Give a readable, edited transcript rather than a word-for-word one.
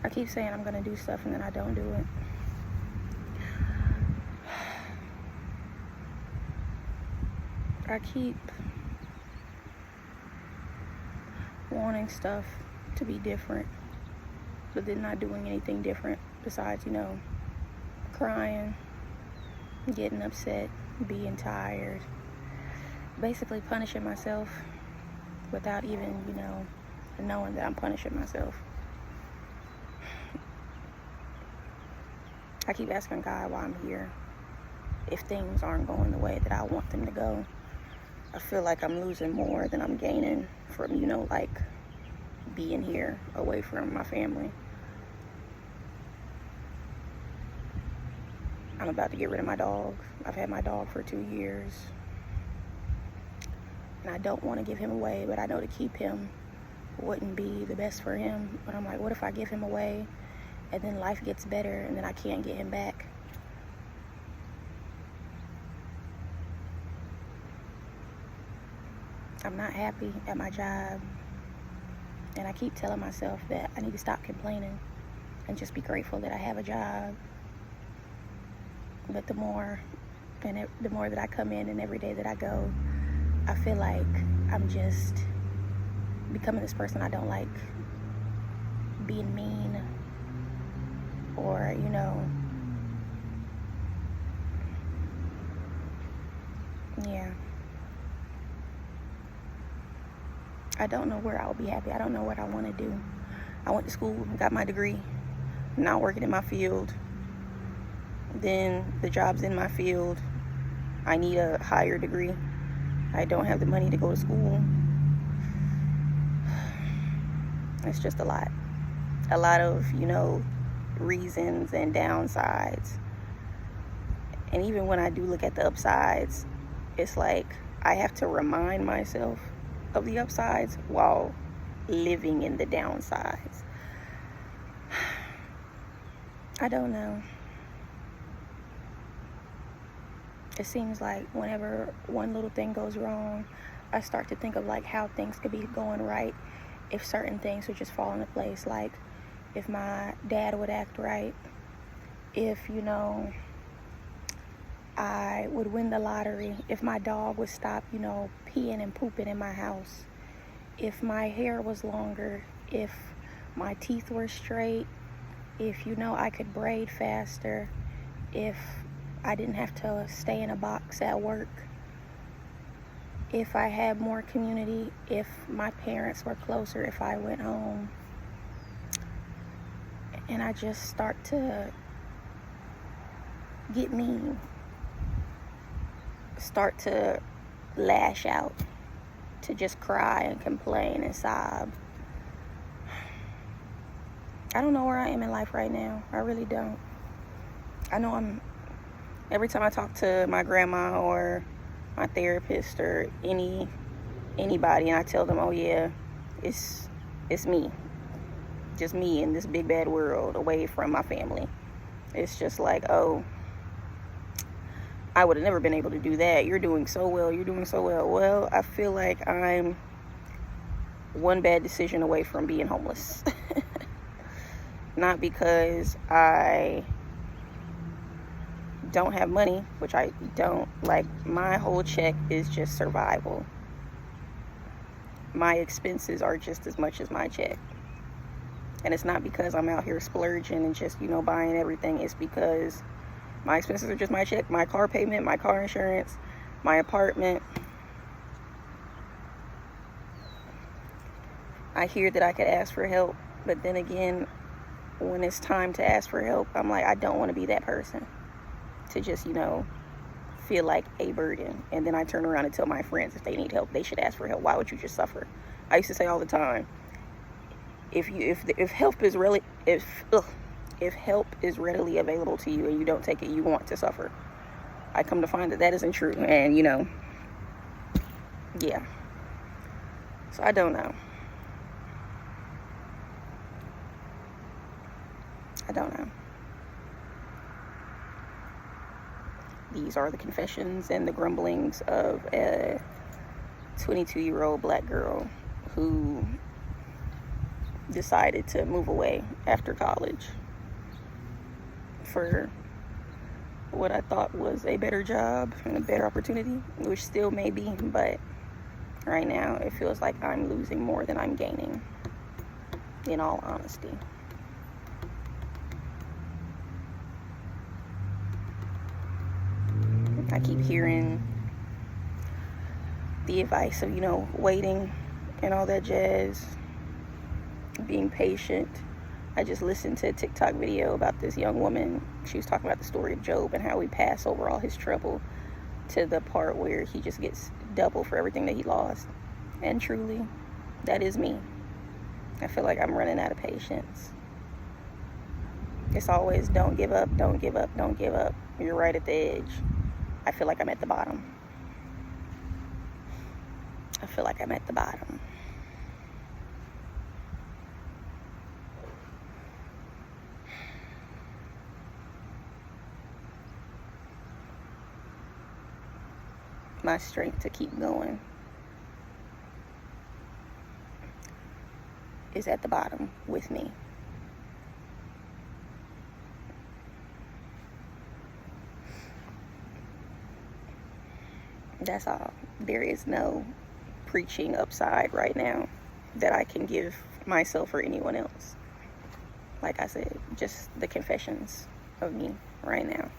I keep saying I'm going to do stuff and then I don't do it. I keep wanting stuff to be different, but then not doing anything different besides, crying, getting upset, being tired, basically punishing myself without even, knowing that I'm punishing myself. I keep asking God why I'm here if things aren't going the way that I want them to go. I feel like I'm losing more than I'm gaining from, being here away from my family. I'm about to get rid of my dog. I've had my dog for 2 years. And I don't want to give him away, but I know to keep him wouldn't be the best for him. But I'm like, what if I give him away and then life gets better and then I can't get him back? I'm not happy at my job. And I keep telling myself that I need to stop complaining and just be grateful that I have a job. But the more that I come in and every day that I go, I feel like I'm just becoming this person I don't like, being mean or, yeah. I don't know where I'll be happy. I don't know what I want to do. I went to school, got my degree, now working in my field. Then the job's in my field. I need a higher degree. I don't have the money to go to school. It's just a lot. A lot of, reasons and downsides. And even when I do look at the upsides, it's like I have to remind myself of the upsides while living in the downsides. I don't know. It seems like whenever one little thing goes wrong, I start to think of how things could be going right if certain things would just fall into place. Like if my dad would act right, if, I would win the lottery, if my dog would stop, peeing and pooping in my house, if my hair was longer, if my teeth were straight, if, I could braid faster, if I didn't have to stay in a box at work, if I had more community, if my parents were closer, if I went home. And I just start to get mean, start to lash out, to just cry and complain and sob. I don't know where I am in life right now. I really don't. I know every time I talk to my grandma or my therapist or anybody, and I tell them, oh yeah, it's me. Just me in this big bad world away from my family. It's just like, oh, I would have never been able to do that. You're doing so well. Well, I feel like I'm one bad decision away from being homeless. Not because I don't have money, which I don't. My whole check is just survival. My expenses are just as much as my check. And it's not because I'm out here splurging and just, buying everything. It's because my expenses are just my check, my car payment, my car insurance, my apartment. I hear that I could ask for help, but then again, when it's time to ask for help, I'm like, I don't want to be that person to just, feel like a burden. And then I turn around and tell my friends if they need help, they should ask for help. Why would you just suffer? I used to say all the time, if help is readily available to you and you don't take it, you want to suffer. I come to find that isn't true. And yeah. So I don't know. These are the confessions and the grumblings of a 22-year-old black girl who decided to move away after college for what I thought was a better job and a better opportunity, which still may be, but right now it feels like I'm losing more than I'm gaining, in all honesty. I keep hearing the advice of, waiting and all that jazz, being patient. I just listened to a TikTok video about this young woman. She was talking about the story of Job and how we pass over all his trouble to the part where he just gets double for everything that he lost. And truly, that is me. I feel like I'm running out of patience. It's always don't give up, don't give up, don't give up. You're right at the edge. I feel like I'm at the bottom. I feel like I'm at the bottom. My strength to keep going is at the bottom with me. That's all. There is no preaching upside right now that I can give myself or anyone else. Like I said, just the confessions of me right now.